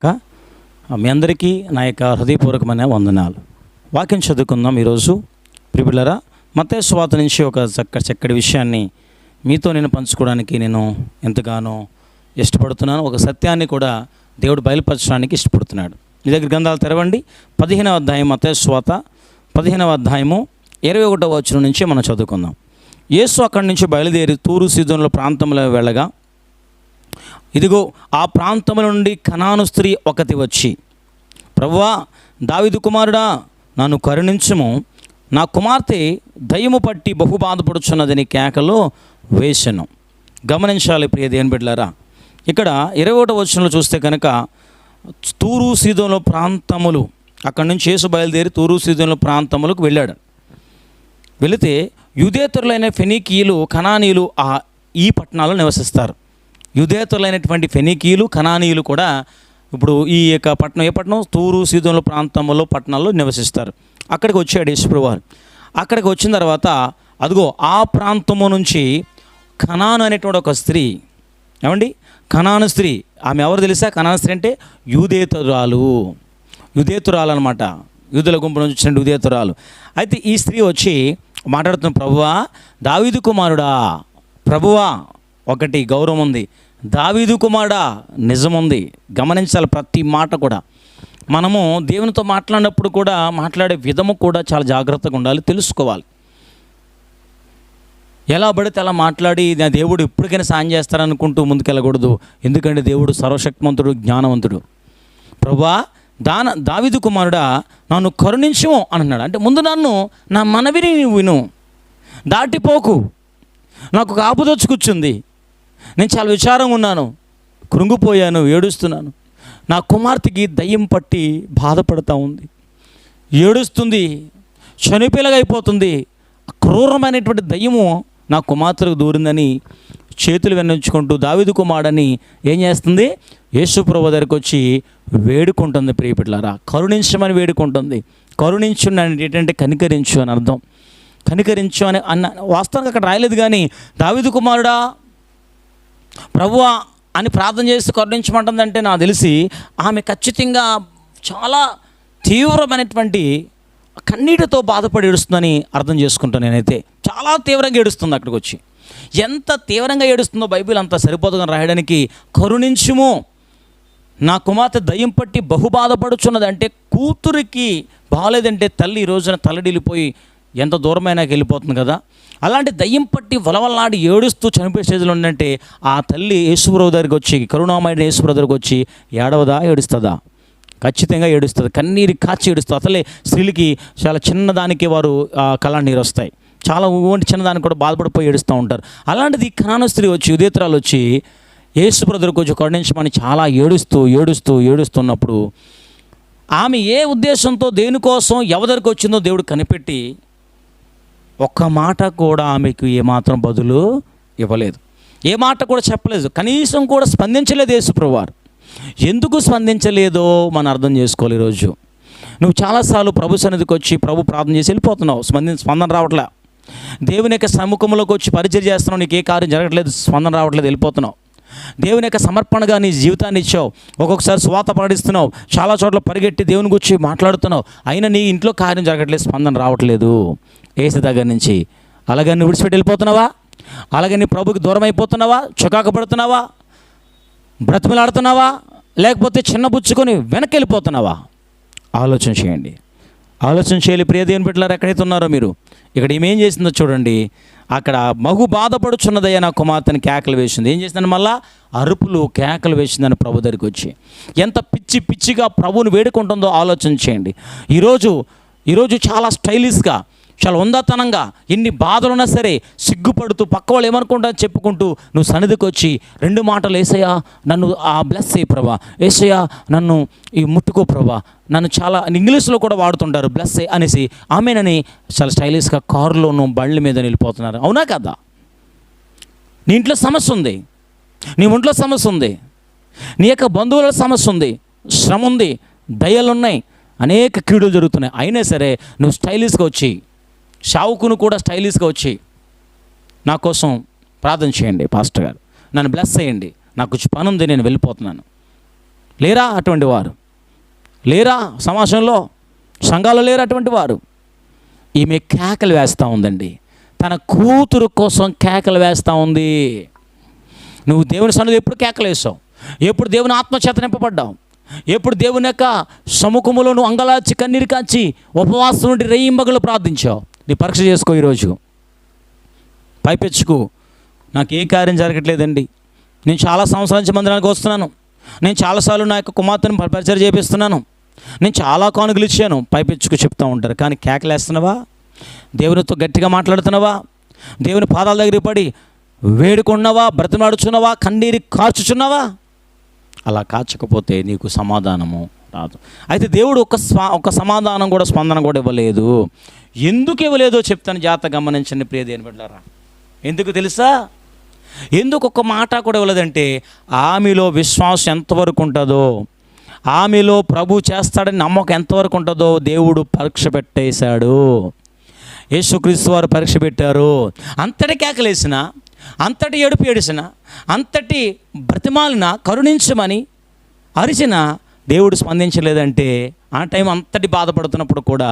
గాక. మీ అందరికీ నా యొక్క హృదయపూర్వకమైన వందనాలు. వాక్యం చదువుకుందాం ఈరోజు. ప్రియులారా, మత్తయి సువార్త నుంచి ఒక చక్కటి విషయాన్ని మీతో నేను పంచుకోవడానికి నేను ఎంతగానో ఇష్టపడుతున్నాను. ఒక సత్యాన్ని కూడా దేవుడు బయలుపరచడానికి ఇష్టపడుతున్నాడు. మీ దగ్గర గ్రంథాలు తెరవండి. 15వ అధ్యాయం, మత్తయి సువార్త 15వ అధ్యాయము 21వ వచనం నుంచి మనం చదువుకుందాం. యేసు అక్కడి నుంచి బయలుదేరి తూరు సీదోనుల ప్రాంతంలో వెళ్ళగా, ఇదిగో ఆ ప్రాంతముల నుండి కనాను స్త్రీ ఒకటి వచ్చి, ప్రభువా, దావీదు కుమారుడా, నన్ను కరుణించుము, నా కుమార్తె దయ్యము పట్టి బహు బాధపడుచున్నదని కేకలో వేసెను. గమనించాలి ప్రియ దేవుని బిడ్డలారా, ఇక్కడ 21వ వచనంలో చూస్తే కనుక తూరు సీదోనుల ప్రాంతములు, అక్కడి నుంచి యేసు బయలుదేరి తూరు సీదోనుల ప్రాంతములకు వెళ్ళాడు. వెళితే యూదేతరులైన ఫెనీకీయులు, కనానీయులు ఈ పట్టణాల్లో నివసిస్తారు. యూదేతరులైనటువంటి ఫెనీకీయులు, కనానీయులు కూడా ఇప్పుడు ఈ యొక్క పట్టణం, ఏ పట్టణం, తూరు సీదోనుల ప్రాంతంలో పట్టణాల్లో నివసిస్తారు. అక్కడికి వచ్చాడు యేసుప్రభువు వారు. అక్కడికి వచ్చిన తర్వాత అదిగో ఆ ప్రాంతము నుంచి కనాను అనేటువంటి ఒక స్త్రీ, ఏమండి, కనాను స్త్రీ, ఆమె ఎవరు తెలుసా? కనాను స్త్రీ అంటే యూదేతురాలు అనమాట. యూదుల గుంపు నుంచి వచ్చిన యూదేతురాలు. అయితే ఈ స్త్రీ వచ్చి మాట్లాడుతున్న, ప్రభువా, దావీదు కుమారుడా, ప్రభువా ఒకటి గౌరవం ఉంది, దావీదు కుమారుడా నిజం ఉంది. గమనించాలి ప్రతి మాట కూడా. మనము దేవునితో మాట్లాడినప్పుడు కూడా మాట్లాడే విధము కూడా చాలా జాగ్రత్తగా ఉండాలి, తెలుసుకోవాలి. ఎలా పడితే అలా మాట్లాడి దేవుడు ఎప్పటికైనా సాయం చేస్తారనుకుంటూ ముందుకెళ్ళకూడదు. ఎందుకంటే దేవుడు సర్వశక్తిమంతుడు, జ్ఞానవంతుడు. ప్రభువా, దావీదు కుమారుడా, నన్ను కరుణించుము అని అన్నాడు. అంటే ముందు నా మనవిని నువ్వు విను, దాటిపోకు. నాకు ఒక ఆపదొచ్చి కూర్చుంది, నేను చాలా విచారంగా ఉన్నాను, కృంగిపోయాను, ఏడుస్తున్నాను. నా కుమార్తెకి దయ్యం పట్టి బాధపడుతూ ఉంది, ఏడుస్తుంది, చనిపోయిలాగైపోతుంది. క్రూరమైనటువంటి దయ్యము నా కుమార్తెకు దూరిందని చేతులు వెన్నుంచుకుంటూ దావీదు కుమారుడని ఏం చేస్తుంది? యేసుప్రభువు దగ్గరికి వచ్చి వేడుకుంటుంది. ప్రియపిల్లారా, కరుణించమని వేడుకుంటుంది. కరుణించు ఏంటంటే కనికరించు అని అర్థం. కనికరించు అని వాస్తవానికి అక్కడ రాయలేదు, కానీ దావీదు కుమారుడా, ప్రభువా అని ప్రార్థన చేసి కరుణించమంటుందంటే నాకు తెలిసి ఆమె ఖచ్చితంగా చాలా తీవ్రమైనటువంటి కన్నీటితో బాధపడి ఏడుస్తుందని అర్థం చేసుకుంటాను నేనైతే. చాలా తీవ్రంగా ఏడుస్తుంది. అక్కడికి వచ్చి ఎంత తీవ్రంగా ఏడుస్తుందో బైబిల్ అంత సరిపోతుందని రాయడానికి. కరుణించుము, నా కుమార్తె దయ్యం పట్టి బహు బాధపడుచున్నది. అంటే కూతురికి బాగాలేదంటే తల్లి ఈ రోజున తల్లడిల్లిపోయి ఎంత దూరమైనా వెళ్ళిపోతుంది కదా. అలాంటి దయ్యం పట్టి వలవల్లాడి ఏడుస్తూ చనిపోయే స్టేజ్లో ఉందంటే ఆ తల్లి యేసుప్రభువు దగ్గరికి వచ్చి, కరుణామయుడు యేసుప్రభువు దగ్గరికి వచ్చి ఏడవదా? ఏడుస్తుందా? ఖచ్చితంగా ఏడుస్తుంది. కన్నీరు కాచి ఏడుస్తుంది. అసలే స్త్రీలకి చాలా చిన్నదానికి వారు కళ్ళనీరు వస్తాయి, చాలా చిన్నదానికి కూడా బాధపడిపోయి ఏడుస్తూ ఉంటారు. అలాంటిది కనాను స్త్రీ వచ్చి, యూదేతురాలు వచ్చి యేసుప్రభువు దగ్గరికి వచ్చి కరుణించమని చాలా ఏడుస్తున్నప్పుడు ఆమె ఏ ఉద్దేశంతో, దేనికోసం, ఎవరి దగ్గరికి వచ్చిందో దేవుడు కనిపెట్టి ఒక్క మాట కూడా ఆమెకు ఏమాత్రం బదులు ఇవ్వలేదు, ఏ మాట కూడా చెప్పలేదు, కనీసం కూడా స్పందించలేదు యేసుప్రభువు వారు. ఎందుకు స్పందించలేదో మనం అర్థం చేసుకోవాలి. ఈరోజు నువ్వు చాలాసార్లు ప్రభు సన్నిధికి వచ్చి ప్రభు ప్రార్థన చేసి వెళ్ళిపోతున్నావు, స్పందన రావట్లే. దేవుని యొక్క సముఖంలోకి వచ్చి పరిచయం చేస్తున్నావు, నీకు ఏ కార్యం జరగట్లేదు, స్పందన రావట్లేదు, వెళ్ళిపోతున్నావు. దేవుని యొక్క సమర్పణగా నీ జీవితాన్ని ఇచ్చావు, ఒక్కొక్కసారి స్వాత పాటిస్తున్నావు, చాలా చోట్ల పరిగెట్టి దేవుని గురించి మాట్లాడుతున్నావు, అయినా నీ ఇంట్లో కార్యం జరగట్లేదు, స్పందన రావట్లేదు యేసు దగ్గర నుంచి. అలాగే నువ్వు విడిచిపెట్టి వెళ్ళిపోతున్నావా? అలాగే నీ ప్రభుకి దూరం అయిపోతున్నావా? చుకాకు పడుతున్నావా? బ్రతిమలాడుతున్నావా? లేకపోతే చిన్నబుచ్చుకొని వెనక్కి వెళ్ళిపోతున్నావా? ఆలోచన చేయండి, ఆలోచన చేయాలి. ప్రియ దేవుని బిడ్డలారా, ఎక్కడైతే ఉన్నారో మీరు, ఇక్కడ ఏమేం చేసిందో చూడండి. అక్కడ బహు బాధపడుచున్నదయ్యా నా కుమార్తెని కేకలు వేసింది. ఏం చేసిందని? మళ్ళా అరుపులు, కేకలు వేసిందని ప్రభు దగ్గరికి వచ్చి. ఎంత పిచ్చిగా ప్రభువుని వేడుకుంటుందో ఆలోచన చేయండి. ఈరోజు చాలా స్టైలిష్గా, చాలా ఉందాతనంగా, ఎన్ని బాధలున్నా సరే సిగ్గుపడుతూ పక్క వాళ్ళు ఏమనుకుంటారని చెప్పుకుంటూ నువ్వు సన్నిధికి వచ్చి 2 మాటలు, ఏసయ్యా నన్ను బ్లెస్ అయ్యి ప్రభా, ఏసయ్యా నన్ను ఈ ముట్టుకో ప్రభా, నన్ను చాలా ఇంగ్లీష్లో కూడా వాడుతుంటారు బ్లెస్ అయ్యి అనేసి, ఆమెనని చాలా స్టైలిష్గా కారులోనూ బండ్ల మీద వెళ్ళిపోతున్నారు. అవునా కదా? నీ ఇంట్లో సమస్య ఉంది, నీ ఒంట్లో సమస్య ఉంది, నీ యొక్క బంధువుల సమస్య ఉంది, శ్రమ ఉంది, దయ్యాలున్నాయి, అనేక కీడులు జరుగుతున్నాయి. అయినా సరే నువ్వు స్టైలిష్గా వచ్చి, షావుకును కూడా స్టైలిష్గా వచ్చి, నా కోసం ప్రార్థన చేయండి పాస్టర్ గారు, నన్ను బ్లెస్ చేయండి, నాకు కొంచెం పని ఉంది, నేను వెళ్ళిపోతున్నాను, లేరా అటువంటి వారు? లేరా సమాజంలో, సంఘాలు లేరా అటువంటి వారు? ఈమె కేకలు వేస్తూ ఉందండి. తన కూతురు కోసం కేకలు వేస్తూ ఉంది. నువ్వు దేవుని సన్నిధిలో ఎప్పుడు కేకలు వేసావు? ఎప్పుడు దేవుని ఆత్మచేత నింపబడ్డావు? ఎప్పుడు దేవుని యొక్క సముఖములో నువ్వు అంగలార్చి కన్నీరు కాచి ఉపవాసం నుండి రేయింబగలు ప్రార్థించావు? నీ పరీక్ష చేసుకో ఈరోజు. పైపెచ్చుకు నాకు ఏ కార్యం జరగట్లేదండి, నేను చాలా సంవత్సరాల నుంచి మందిరానికి వస్తున్నాను, నేను చాలాసార్లు నా యొక్క కుమార్తెను పరిచయం చేపిస్తున్నాను, నేను చాలా కానుకలు ఇచ్చాను, పైపెచ్చుకు చెప్తూ ఉంటారు. కానీ కేకలేస్తున్నావా? దేవునితో గట్టిగా మాట్లాడుతున్నావా? దేవుని పాదాల దగ్గర పడి వేడుకున్నావా? బ్రతిమాడుచున్నావా? కన్నీరు కార్చుచున్నావా? అలా కాచకపోతే నీకు సమాధానము రాదు. అయితే దేవుడు ఒక సమాధానం కూడా, స్పందన కూడా ఇవ్వలేదు. ఎందుకు ఇవ్వలేదో చెప్తాను, జాగ్రత్త గమనించండి ప్రియ దేవుని బిడ్డలారా. ఎందుకు తెలుసా? ఎందుకు ఒక్క మాట కూడా ఇవ్వలేదంటే, ఆమెలో విశ్వాసం ఎంతవరకు ఉంటుందో, ఆమెలో ప్రభు చేస్తాడని నమ్మకం ఎంతవరకు ఉంటుందో దేవుడు పరీక్ష పెట్టేశాడు. యేసుక్రీస్తు వారు పరీక్ష పెట్టారు. అంతటి కేకలేసిన, అంతటి ఏడుపు ఏడిసిన, అంతటి బ్రతిమాలిన, కరుణించమని అరిచిన దేవుడు స్పందించలేదంటే, ఆ టైం అంతటి బాధపడుతున్నప్పుడు కూడా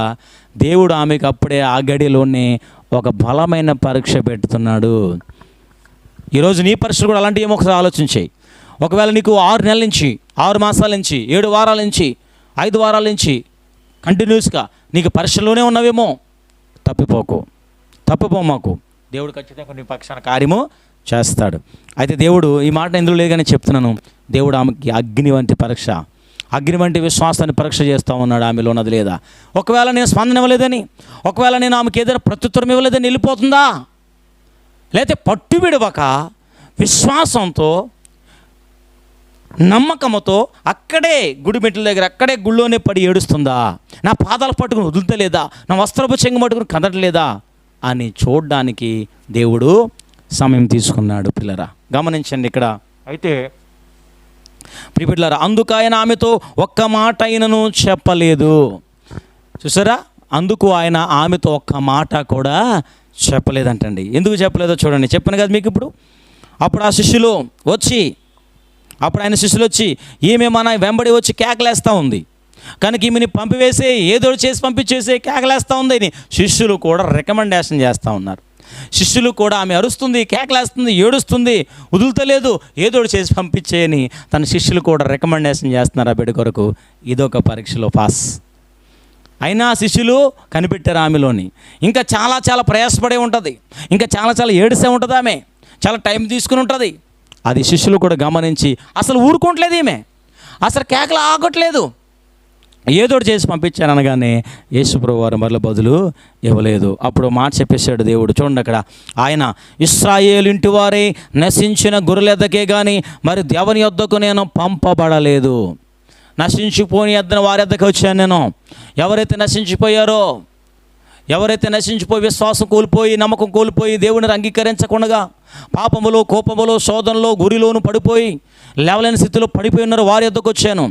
దేవుడు ఆమెకు అప్పుడే ఆ గడిలోనే ఒక బలమైన పరీక్ష పెడుతున్నాడు. ఈరోజు నీ పరీక్షలు కూడా అలాంటివి ఏమో ఒకసారి ఆలోచించాయి. ఒకవేళ నీకు 6 నెలల నుంచి, 6 మాసాల నుంచి, 7 వారాల నుంచి, 5 వారాల నుంచి కంటిన్యూస్గా నీకు పరీక్షలోనే ఉన్నవేమో, తప్పిపోమాకు. దేవుడు ఖచ్చితంగా నీ పక్షాన కార్యము చేస్తాడు. అయితే దేవుడు, ఈ మాట ఎందుకు లేదని చెప్తున్నాను, దేవుడు ఆమెకి అగ్ని వంటి పరీక్ష, అగ్ని వంటి విశ్వాసాన్ని పరీక్ష చేస్తూ ఉన్నాడు. ఆమెలో ఉన్నది లేదా? ఒకవేళ నేను స్పందన ఇవ్వలేదని, ఒకవేళ నేను ఆమెకి ఏదైనా ప్రత్యుత్తరం ఇవ్వలేదని వెళ్ళిపోతుందా? లేకపోతే పట్టు విడవక విశ్వాసంతో, నమ్మకంతో అక్కడే గుడి మెట్ల దగ్గర, అక్కడే గుళ్ళోనే పడి ఏడుస్తుందా? నా పాదాలు పట్టుకుని వదులుతలేదా? నా వస్త్రపు చెంగు పట్టుకుని కదలలేదా అని చూడడానికి దేవుడు సమయం తీసుకున్నాడు. పిల్లరా గమనించండి ఇక్కడ. అయితే ప్రియపిల్లరా, అందుకు ఆయన ఆమెతో ఒక్క మాట అయినను చెప్పలేదు. చూసారా, అందుకు ఆయన ఆమెతో ఒక్క మాట కూడా చెప్పలేదంటండి. ఎందుకు చెప్పలేదో చూడండి. చెప్పాను కదా మీకు ఇప్పుడు. అప్పుడు ఆయన శిష్యులు వచ్చి ఈమె మన వెంబడి వచ్చి కేకలేస్తూ ఉంది కనుక ఈమెని పంపివేసే, ఏదో చేసి పంపించేసే, కేకలేస్తూ ఉంది అని శిష్యులు కూడా రికమెండేషన్ చేస్తూ ఉన్నారు. శిష్యులు కూడా ఆమె అరుస్తుంది, కేకలేస్తుంది, ఏడుస్తుంది, వదులుతలేదు, ఏదో చేసి పంపించేయని తన శిష్యులు కూడా రికమెండేషన్ చేస్తున్నారు ఆ బిడ్డ కొరకు. ఇదొక పరీక్షలో పాస్ అయినా శిష్యులు కనిపెట్టారు ఆమెలోని. ఇంకా చాలా చాలా ప్రయాసపడే ఉంటుంది, ఇంకా చాలా చాలా ఏడిసే ఉంటుంది, ఆమె చాలా టైం తీసుకుని ఉంటుంది. అది శిష్యులు కూడా గమనించి అసలు ఊరుకోవట్లేదు, ఈమె అసలు కేకలు ఆగట్లేదు, ఏదో చేసి పంపించాను అనగానే యేసుప్రభువు వారు మరల బదులు ఇవ్వలేదు. అప్పుడు మాట చెప్పేశాడు దేవుడు. చూడండి అక్కడ, ఆయన ఇశ్రాయేలు ఇంటి వారే నశించిన గొర్రెలెద్దకే కానీ మరి దేవుని యొద్దకు నేను పంపబడలేదు. నశించిపోని ఎద్దన వారి ఎద్దకు వచ్చాను నేను. ఎవరైతే నశించిపోయారో, ఎవరైతే నశించిపోయి విశ్వాసం కోల్పోయి, నమ్మకం కోల్పోయి, దేవుని అంగీకరించకుండా పాపములో, కోపములో, శోధనలో, గురిలోను పడిపోయి లేవలేని స్థితిలో పడిపోయి ఉన్నారు, వారి యొద్దకు వచ్చాను.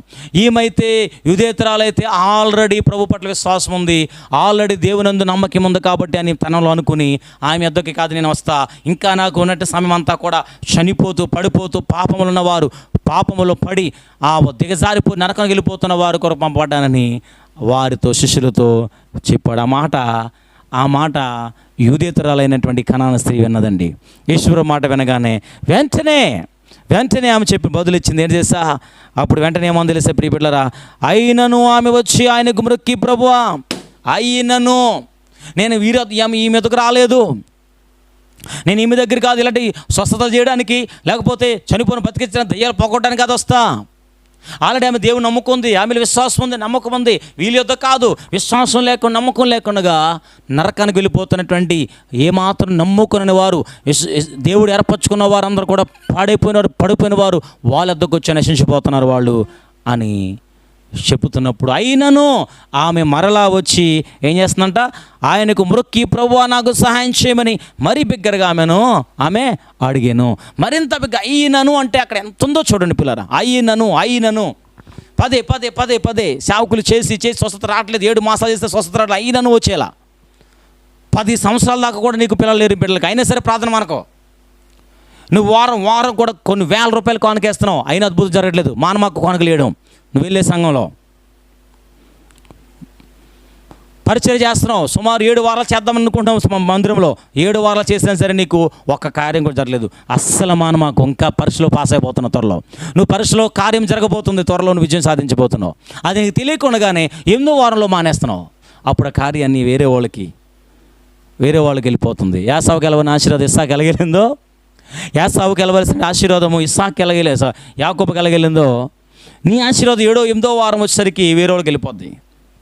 ఈమైతే యుదేతరాలైతే ఆల్రెడీ ప్రభు పట్ల విశ్వాసం ఉంది, ఆల్రెడీ దేవునందు నమ్మకం ఉంది కాబట్టి అని తనలో అనుకుని ఆమె యొద్దకి కాదు నేను వస్తా, ఇంకా నాకు ఉన్నట్టు సమయం అంతా కూడా చనిపోతూ పడిపోతూ పాపములు ఉన్నవారు, పాపములో పడి ఆ దిగజారిపోయి నరకానికి వెళ్ళిపోతున్న వారి కొరకు పంపబడ్డానని వారితో, శిష్యులతో చెప్పాడు. ఆ మాట యూదేతరాలైనటువంటి కనాన స్త్రీ విన్నదండి. ఈశ్వరు మాట వినగానే వెంటనే ఆమె చెప్పి బదులిచ్చింది. ఏం చేసా? అప్పుడు వెంటనే ఏమో తెలిసే ప్రియ బిడ్డలారా, అయినను ఆమె వచ్చి ఆయనకు మ్రొక్కి, ప్రభువా, అయినను నేను ఈ మీదకు రాలేదు, నేను ఈమె దగ్గర కాదు ఇలాంటి స్వస్థత చేయడానికి, లేకపోతే చనిపోయిన బతికించిన దయ్యాలు పోగొట్టడానికి కాదు వస్తా. ఆల్రెడీ ఆమె దేవుని నమ్ముకుంది, ఆమెలో విశ్వాసం ఉంది, నమ్మకం ఉంది. వీళ్ళ యొద్ద కాదు, విశ్వాసం లేకుండా, నమ్మకం లేకుండా నరకానికి వెళ్ళిపోతున్నటువంటి, ఏమాత్రం నమ్ముకుని వారు, దేవుడు ఏర్పరచుకున్న వారందరూ కూడా పడిపోయిన వారు వాళ్ళ యొద్దకు వచ్చి నశించిపోతున్నారు వాళ్ళు అని చెబుతున్నప్పుడు, అయినను ఆమె మరలా వచ్చి ఏం చేస్తుందంట? ఆయనకు మ్రొక్కి, ప్రభువా నాకు సహాయం చేయమని మరీ బిగ్గరగా ఆమె అడిగాను. మరింత బిగ్గర. అయినను అంటే అక్కడ ఎంత ఉందో చూడండి పిల్లరా. అయినను పదే సేవకులు చేసి స్వస్థత రావట్లేదు, 7 మాసాలు చేస్తే స్వస్థత రావట్లేదు, అయినను వచ్చేలా. 10 సంవత్సరాల దాకా కూడా నీకు పిల్లలు లేరు బిడ్డలకి, అయినా సరే ప్రార్థన మనకో. నువ్వు వారం వారం కూడా కొన్ని వేల రూపాయలు కానుకేస్తున్నావు, అయినా అద్భుతం జరగట్లేదు. మానమాకు కానుకలు వేయడం, నువ్వు వెళ్ళే సంఘంలో పరిచయం చేస్తున్నావు, సుమారు 7 వారాలు చేద్దాం అనుకుంటాం మందిరంలో, 7 వారాలు చేసినా సరే నీకు ఒక్క కార్యం కూడా జరగలేదు. అస్సలు మానమాకు, ఇంకా పరీక్షలో పాస్ అయిపోతున్నావు. త్వరలో నువ్వు పరీక్షలో కార్యం జరగబోతుంది, త్వరలో నువ్వు విజయం సాధించబోతున్నావు. అది నీకు తెలియకుండానే 8వ వారంలో మానేస్తున్నావు. అప్పుడు ఆ కార్యాన్ని వేరే వాళ్ళకి వెళ్ళిపోతుంది. యాసావుకి వెళ్ళవని ఆశీర్వాదం ఇస్సాకు ఎలాగెళ్ళిందో, యాసావుకి వెళ్ళవలసిన ఆశీర్వాదము ఇస్సాకు ఎలాగెళ్ళే యాకోబుకి ఎలాగెళ్ళిందో, నీ ఆశీర్వాదం 7వ 8వ వారం వచ్చేసరికి వేరే వాళ్ళకి వెళ్ళిపోద్ది.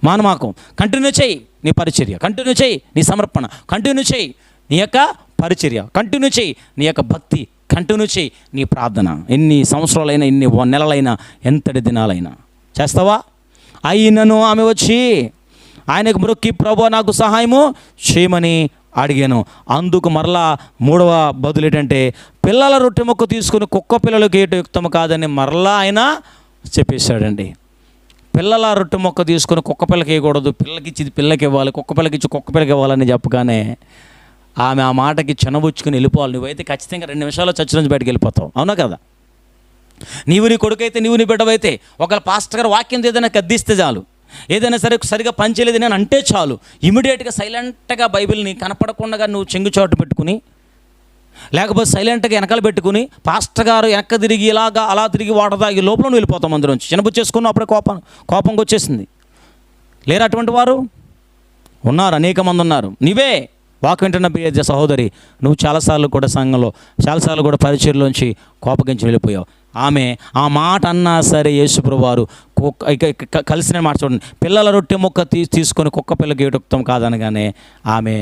మానమాకం. కంటిన్యూ చేయి నీ పరిచర్య, కంటిన్యూ చేయి నీ సమర్పణ, కంటిన్యూ చేయి నీ యొక్క పరిచర్య, కంటిన్యూ చేయి నీ యొక్క భక్తి, కంటిన్యూ చేయి నీ ప్రార్థన. ఎన్ని సంవత్సరాలైనా, ఎన్ని నెలలైనా, ఎంతటి దినాలైనా చేస్తావా? అయినను ఆమె వచ్చి ఆయనకు మొక్కి, ప్రభువా నాకు సహాయము చేయమని అడిగాను. అందుకు మరలా 3వ బదులు ఏంటంటే, పిల్లల రొట్టె ముక్క తీసుకుని కుక్క పిల్లలకి ఏటు యుక్తము కాదని మరలా ఆయన చెప్పేశాడండి. పిల్లల రొట్టె మొక్క తీసుకొని కుక్క పిల్లకి వేయకూడదు, పిల్లకి ఇచ్చి పిల్లకి ఇవ్వాలి, కుక్క పిల్లకి ఇచ్చి కుక్క పిల్లకి ఇవ్వాలని చెప్పగానే ఆమె ఆ మాటకి చిన్నబుచ్చుకుని వెళ్ళిపోవాలి. నువ్వైతే ఖచ్చితంగా 2 నిమిషాల్లో చచ్చి నుంచి బయటకు వెళ్ళిపోతావు. అవునా కదా? నీవు నీ కొడుకైతే, నీవు నీ బిడ్డవైతే, ఒకవేళ పాస్టర్ గారు వాక్యం ఏదైనా కద్దిస్తే చాలు, ఏదైనా సరిగా పనిచేయలేదు నేను అంటే చాలు, ఇమీడియట్గా సైలెంట్గా బైబిల్ని కనపడకుండా నువ్వు చెంగుచోటు పెట్టుకుని, లేకపోతే సైలెంట్గా వెనకాల పెట్టుకుని, పాస్టర్ గారు వెనక తిరిగి ఇలాగా అలా తిరిగి వాటర్ తాగి లోపల నువ్వు వెళ్ళిపోతాం అందులోంచి. చిన్నబుచ్చేసుకున్నావు, అప్పుడే కోపంగా వచ్చేసింది. లేరు అటువంటి వారు? ఉన్నారు, అనేక మంది ఉన్నారు. నీవే వాక్ వింటున్న ప్రియ సహోదరి, నువ్వు చాలాసార్లు కూడా సంఘంలో, చాలాసార్లు కూడా పరిచర్లోంచి కోపగించి వెళ్ళిపోయావు. ఆమె ఆ మాట అన్నా సరే యేసుప్రభువు వారు కలిసిన మాట చూడండి, పిల్లల రొట్టె ముక్క తీసుకొని కుక్క పిల్లకి ఏటుక్తం కాదనగానే ఆమె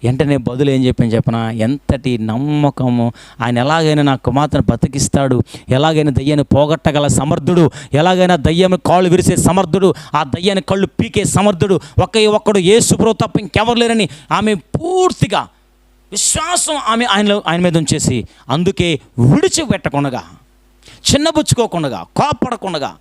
వెంటనే బదులు ఏం చెప్పిన ఎంతటి నమ్మకము. ఆయన ఎలాగైనా నా కుమార్తెను బతికిస్తాడు, ఎలాగైనా దయ్యాన్ని పోగొట్టగల సమర్థుడు, ఎలాగైనా దయ్యాన్ని కాళ్ళు విరిసే సమర్థుడు, ఆ దయ్యాన్ని కళ్ళు పీకే సమర్థుడు ఒక్కడు యేసుప్రభువు తప్ప ఇంకెవరు లేరని ఆమె పూర్తిగా విశ్వాసం ఆయన మీద ఉంచేసి, అందుకే విడిచిపెట్టకుండా, చిన్నబుచ్చుకోకుండా, కోపడకుండా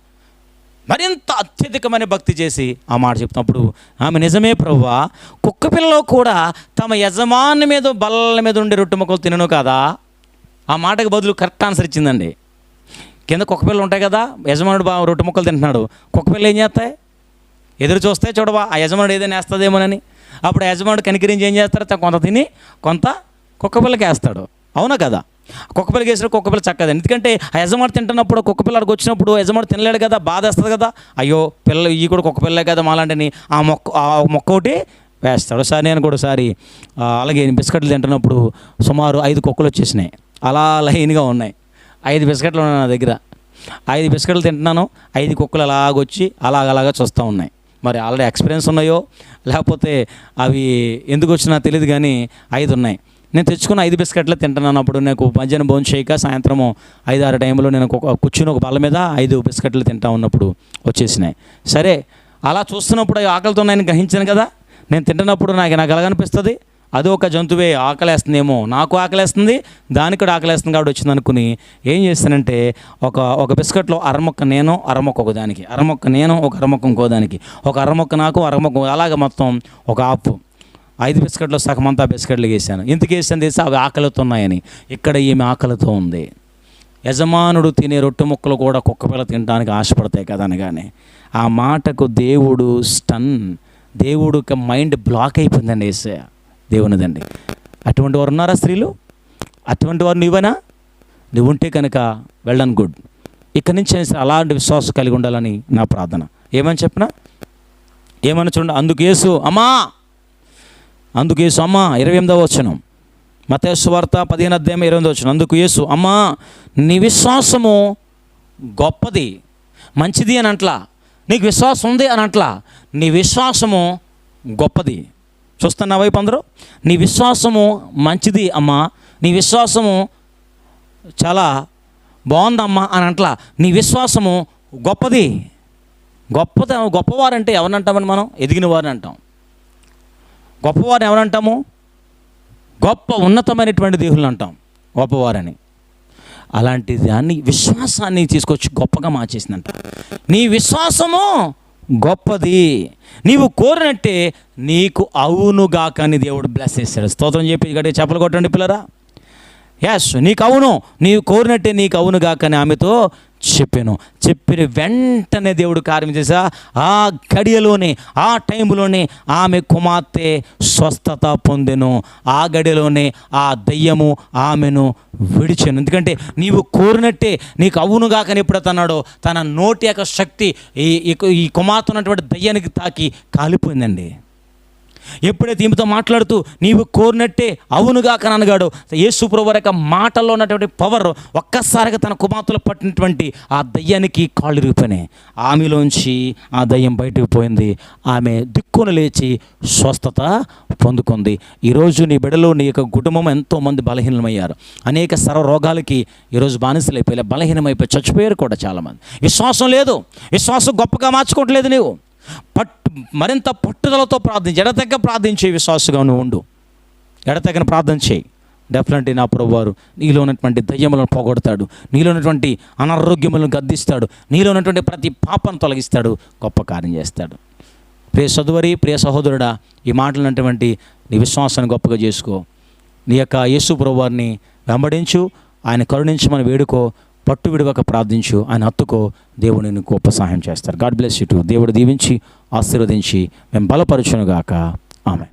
మరింత అత్యధికమైన భక్తి చేసి ఆ మాట చెప్తున్నప్పుడు ఆమె, నిజమే ప్రభువా, కుక్క పిల్లలు కూడా తమ యజమాని మీద బల్ల మీద ఉండే రొట్టె ముక్కలు తినను కదా. ఆ మాటకు బదులు కరెక్ట్ ఆన్సర్ ఇచ్చిందండి. కింద కుక్క పిల్లలు ఉంటాయి కదా, యజమానుడు రొట్టె ముక్కలు తింటున్నాడు, కుక్క పిల్లలు ఏం చేస్తాయి? ఎదురు చూస్తే చూడవా ఆ యజమానుడు ఏదైనా వేస్తుందేమోనని. అప్పుడు యజమానుడు కనికరించి ఏం చేస్తాడు? కొంత తిని కొంత కుక్క పిల్లకి వేస్తాడు. అవునా కదా? కుక్కపిల్లకి వేసిన కుక్కపిల్ల చక్కదండి. ఎందుకంటే ఆ యజమాని తింటున్నప్పుడు కుక్కపిల్లడికి వచ్చినప్పుడు యజమాని తినలేడు కదా, బాధ వేస్తుంది కదా. అయ్యో పిల్లలు ఈ కూడా కుక్కపిల్లలే కదా మాలాంటిని, ఆ మొక్క ఒకటి వేస్తాడు. సార్ నేను కూడా ఒకసారి అలాగే బిస్కెట్లు తింటున్నప్పుడు సుమారు 5 కుక్కలు వచ్చేసినాయి, అలా లైన్గా ఉన్నాయి. 5 బిస్కెట్లు ఉన్నాయి నా దగ్గర. 5 బిస్కెట్లు తింటున్నాను, 5 కుక్కలు అలాగొచ్చి అలాగలాగా చూస్తూ ఉన్నాయి. మరి ఆల్రెడీ ఎక్స్పీరియన్స్ ఉన్నాయో లేకపోతే అవి ఎందుకు వచ్చినా తెలియదు, కానీ 5 ఉన్నాయి. నేను తెచ్చుకున్న 5 బిస్కెట్లు తింటున్నాను. అప్పుడు నాకు మధ్యాహ్నం భోజనం చేయక సాయంత్రము 5-6 టైంలో నేను కూర్చుని ఒక బల్ల మీద 5 బిస్కెట్లు తింటా ఉన్నప్పుడు వచ్చేసినాయి. సరే అలా చూస్తున్నప్పుడు అవి ఆకలితో ఉన్నాయని గ్రహించాను కదా. నేను తింటున్నప్పుడు నాకు ఎలాగనిపిస్తుంది, అది ఒక జంతువే ఆకలేస్తుందేమో, నాకు ఆకలేస్తుంది, దానికి కూడా ఆకలేస్తుంది కాబట్టి వచ్చింది అనుకుని ఏం చేస్తానంటే ఒక బిస్కెట్లో అరమొక్క నేను, అరమొక్క ఒక దానికి, అరమొక్క నేను, ఒక అరమొక్క ఇంకో దానికి, ఒక అరమొక్క నాకు, అరమొక్క అలాగ మొత్తం ఒక ఆపు 5 బిస్కెట్లు సగమంతా బిస్కెట్లు వేసాను. ఎందుకు వేసాను తెలిసి అవి ఆకలితో ఉన్నాయని. ఇక్కడ ఈమె ఆకలితో ఉంది. యజమానుడు తినే రొట్టె ముక్కలు కూడా కుక్కపిల్ల తినడానికి ఆశపడతాయి కదా అనగానే ఆ మాటకు దేవుడికి మైండ్ బ్లాక్ అయిపోయిందండి. యేసయ్య దేవునిదండి. అటువంటి వారు ఉన్నారా స్త్రీలు? అటువంటి వారు నువ్వేనా? నువ్వు ఉంటే కనుక వెళ్ళను గుడ్. ఇక్కడి నుంచి అలాంటి విశ్వాసం కలిగి ఉండాలని నా ప్రార్థన. ఏమని చెప్పినా ఏమని చూడండి. అందుకు యేసు అమ్మా 28వ వచనం, మత్తయి సువార్త 15వ వచనం. అందుకు యేసు అమ్మా నీ విశ్వాసము గొప్పది, మంచిది అని అంట్లా, నీకు విశ్వాసం ఉంది అని అంట్లా, నీ విశ్వాసము గొప్పది. చూస్తున్నా వైపు అందరూ, నీ విశ్వాసము మంచిది అమ్మా, నీ విశ్వాసము చాలా బాగుందమ్మా అని అంట్లా, నీ విశ్వాసము గొప్పది. గొప్పవారంటే ఎవరిని అంటామని మనం? ఎదిగిన వారిని అంటాం. గొప్పవారిని ఎవరంటాము? గొప్ప ఉన్నతమైనటువంటి దేవుళ్ళని అంటాం గొప్పవారని. అలాంటి దాన్ని విశ్వాసాన్ని తీసుకొచ్చి గొప్పగా మార్చేసిందంట. నీ విశ్వాసము గొప్పది, నీవు కోరినట్టే నీకు అవునుగా కానీ దేవుడు బ్లెస్ చేశాడు. స్తోత్రం చెప్పి గట్టిగా చెప్పలు కొట్టండి పిల్లరా. ఎస్, నీకు అవును, నీవు కోరినట్టే నీకు అవును గాకని ఆమెతో చెప్పాను. చెప్పిన వెంటనే దేవుడు కార్యం చేశా. ఆ గడియలోనే, ఆ టైంలోనే ఆమె కుమార్తె స్వస్థత పొందెను. ఆ గడియలోనే ఆ దయ్యము ఆమెను విడిచాను. ఎందుకంటే నీవు కోరినట్టే నీకు అవునుగాకని ఎప్పుడైతే అన్నాడో తన నోటి యొక్క శక్తి ఈ కుమార్తె ఉన్నటువంటి దయ్యానికి తాకి కాలిపోయిందండి. ఎప్పుడైతే ఈమెతో మాట్లాడుతూ నీవు కోరినట్టే అవునుగా అని అనగాడు, యేసు ప్రభువు యొక్క మాటల్లో ఉన్నటువంటి పవర్ ఒక్కసారిగా తన కుమార్తెలో పట్టినటువంటి ఆ దయ్యానికి కాళ్ళు ఇరిగిపోయినాయి. ఆమెలోంచి ఆ దయ్యం బయటకు పోయింది. ఆమె దిక్కున లేచి స్వస్థత పొందుకుంది. ఈరోజు నీ బిడ్డలో నీ యొక్క కుటుంబం ఎంతోమంది బలహీనమయ్యారు. అనేక రోగాలకి ఈరోజు బానిసలైపోయి బలహీనమైపోయి చచ్చిపోయారు కూడా చాలామంది. విశ్వాసం లేదు, విశ్వాసం గొప్పగా మార్చుకోవట్లేదు. నీవు మరింత పట్టుదలతో ప్రార్థించి ఎడతెగ ప్రార్థించే విశ్వాసగా నువ్వు ఉండు. ఎడతెగని ప్రార్థన చేయి. డెఫినెట్లీ నా ప్రభువారు నీలో ఉన్నటువంటి దయ్యములను పోగొడతాడు, నీలో ఉన్నటువంటి అనారోగ్యములను గద్దిస్తాడు, నీలో ఉన్నటువంటి ప్రతి పాపను తొలగిస్తాడు, గొప్ప కార్యం చేస్తాడు. ప్రియ సోదరి, ప్రియ సహోదరుడా, ఈ మాటలన్నటువంటి నీ విశ్వాసాన్ని గొప్పగా చేసుకో. నీ యొక్క యేసు ప్రభువారిని వెంబడించు, ఆయన కరుణించమని వేడుకో, పట్టు విడవక ప్రార్థించు, ఆయన హత్తుకో. దేవుడు నిన్ను గొప్ప సహాయం చేస్తారు. God bless you to. దేవుడు దీవించి ఆశీర్వదించి మేము బలపరచునుగాక. ఆమెన్.